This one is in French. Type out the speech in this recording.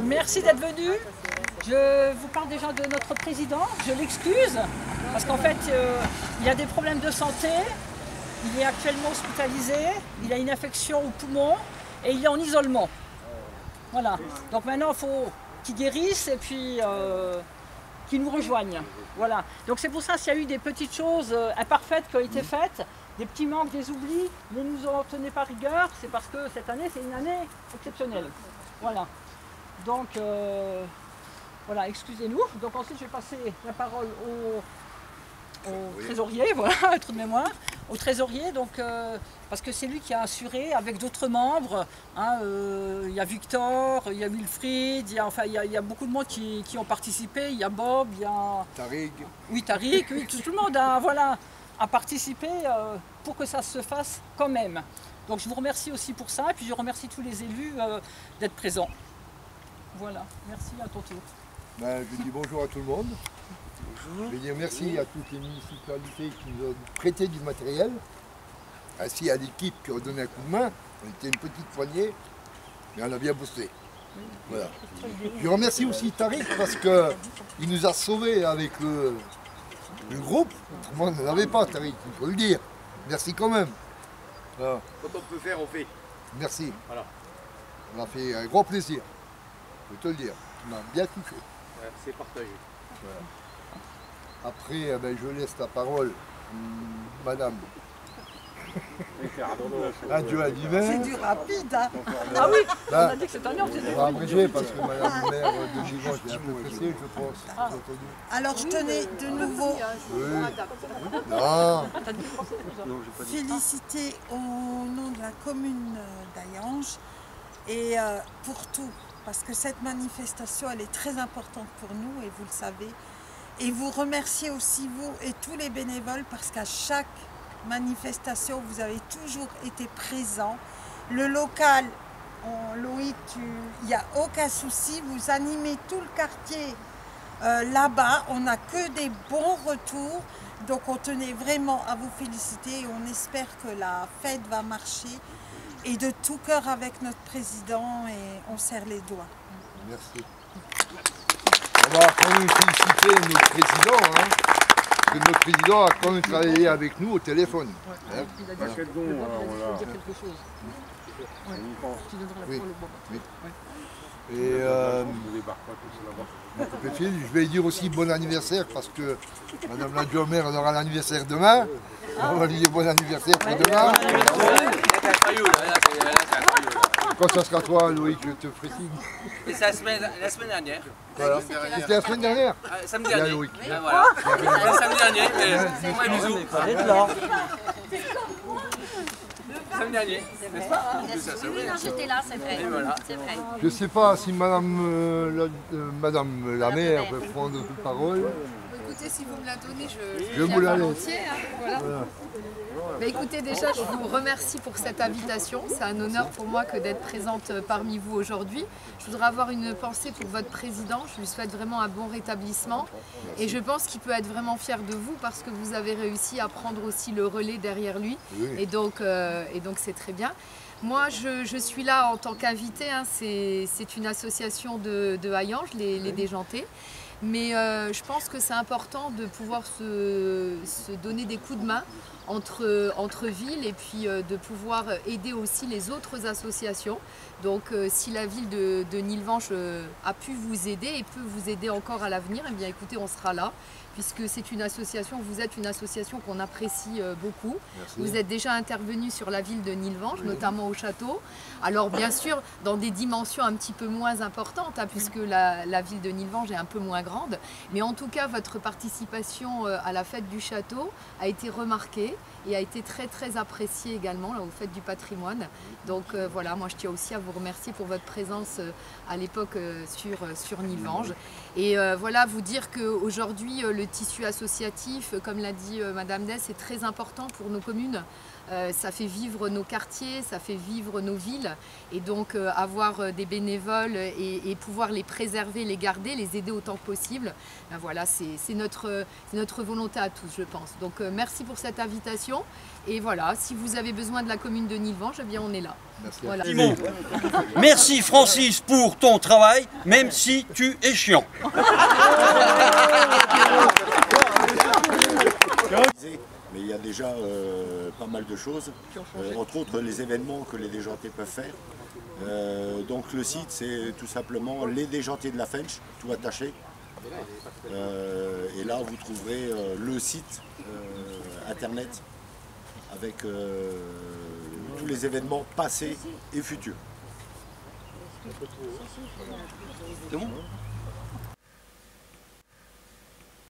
Merci d'être venu. Je vous parle déjà de notre président. Je l'excuse parce qu'en fait, il a des problèmes de santé. Il est actuellement hospitalisé. Il a une infection au poumon et il est en isolement. Voilà. Donc maintenant, il faut qu'il guérisse et puis qu'il nous rejoigne. Voilà. Donc c'est pour ça qu'il y a eu des petites choses imparfaites qui ont été faites, des petits manques, des oublis, ne nous en tenez pas rigueur. C'est parce que cette année, c'est une année exceptionnelle. Voilà. Donc, voilà, excusez-nous. Donc ensuite, je vais passer la parole au trésorier, voilà, un trou de mémoire, au trésorier, donc, parce que c'est lui qui a assuré avec d'autres membres. Hein, il y a Victor, il y a Wilfried, il y a beaucoup de monde qui ont participé. Il y a Bob, il y a... Tariq. Oui, Tariq, oui, tout le monde a, voilà, a participé pour que ça se fasse quand même. Donc je vous remercie aussi pour ça, et puis je remercie tous les élus d'être présents. Voilà, merci, à ton tour. Ben, je dis bonjour à tout le monde. Bonjour. Je vais dire merci à toutes les municipalités qui nous ont prêté du matériel, ainsi à l'équipe qui a donné un coup de main. On était une petite poignée, mais on a bien bossé. Voilà. Je remercie aussi Tariq parce qu'il nous a sauvés avec le groupe. Moi, on n'en avait pas, Tariq, il faut le dire. Merci quand même. Voilà. Quand on peut faire, on fait. Merci. Voilà. On a fait un grand plaisir. Je peux te le dire. Tu m'as bien touché. C'est partagé. Voilà. Après, ben, je laisse la parole Madame. Adieu à l'hiver. C'est du rapide, hein. Ah oui, on a dit que cette année on faisait on va abréger parce que Madame le maire de Gigon est un peu pressée, je pense. Alors je tenais de nouveau féliciter au nom de la commune d'Hayange et pour tout, parce que cette manifestation elle est très importante pour nous et vous le savez. Et vous remercier aussi vous et tous les bénévoles parce qu'à chaque manifestation vous avez toujours été présents. Le local, Loïc, il n'y a aucun souci, vous animez tout le quartier là-bas, on n'a que des bons retours. Donc on tenait vraiment à vous féliciter et on espère que la fête va marcher et de tout cœur avec notre président et on serre les doigts. Merci. On va quand même féliciter notre président, hein, que notre président a quand même travaillé avec nous au téléphone. Ouais, Hein, il a dit voilà. dire quelque chose. Ouais. Tu donneras la parole au Bob. Oui. Ouais. Et je vais dire aussi bon anniversaire parce que Madame la maire aura l'anniversaire demain. On va lui dire bon anniversaire pour demain. Quand ça sera toi, Loïc, je te ferai signe. Et c'est la semaine dernière. Voilà. C'était la semaine dernière. Samedi Bien, dernier. Loïc. Voilà. Le samedi dernier. Moi, bisous. Samedi dernier, n'est-ce pas? Oui, non, j'étais là, c'est vrai. Et voilà. C'est vrai. Je ne sais pas si Madame la maire veut prendre la parole. Écoutez, si vous me la donnez, Je vous la laisse. volontiers, hein, voilà. Bah, écoutez, déjà, je vous remercie pour cette invitation. C'est un honneur pour moi que d'être présente parmi vous aujourd'hui. Je voudrais avoir une pensée pour votre président. Je lui souhaite vraiment un bon rétablissement. Et je pense qu'il peut être vraiment fier de vous parce que vous avez réussi à prendre aussi le relais derrière lui. Oui. Et donc c'est très bien. Moi, je suis là en tant qu'invitée. Hein. C'est une association de Hayange, les Déjantés. Mais je pense que c'est important de pouvoir se donner des coups de main entre villes et puis de pouvoir aider aussi les autres associations. Donc si la ville de Nilvange a pu vous aider et peut vous aider encore à l'avenir, eh bien écoutez, on sera là. Puisque c'est une association, vous êtes une association qu'on apprécie beaucoup. Merci. Vous êtes déjà intervenu sur la ville de Nilvange, notamment au château. Alors bien sûr, dans des dimensions un petit peu moins importantes, hein, puisque la ville de Nilvange est un peu moins grande. Mais en tout cas, votre participation à la fête du château a été remarquée et a été très très appréciée également là, aux fêtes du patrimoine. Donc voilà, moi je tiens aussi à vous remercier pour votre présence à l'époque sur Nilvange. Et voilà, vous dire qu'aujourd'hui, le tissu associatif, comme l'a dit Madame Dess, est très important pour nos communes. Ça fait vivre nos quartiers, ça fait vivre nos villes. Et donc avoir des bénévoles et pouvoir les préserver, les garder, les aider autant que possible, ben voilà, c'est notre volonté à tous, je pense. Donc merci pour cette invitation. Et voilà, si vous avez besoin de la commune de Nilvange, eh bien on est là. Merci. Voilà. Simon, merci Francis pour ton travail, même si tu es chiant. Mais il y a déjà pas mal de choses, entre autres les événements que les déjantés peuvent faire. Donc le site, c'est tout simplement les déjantés de la Fench, tout attaché. Et là, vous trouverez le site internet avec tous les événements passés et futurs. C'est bon ?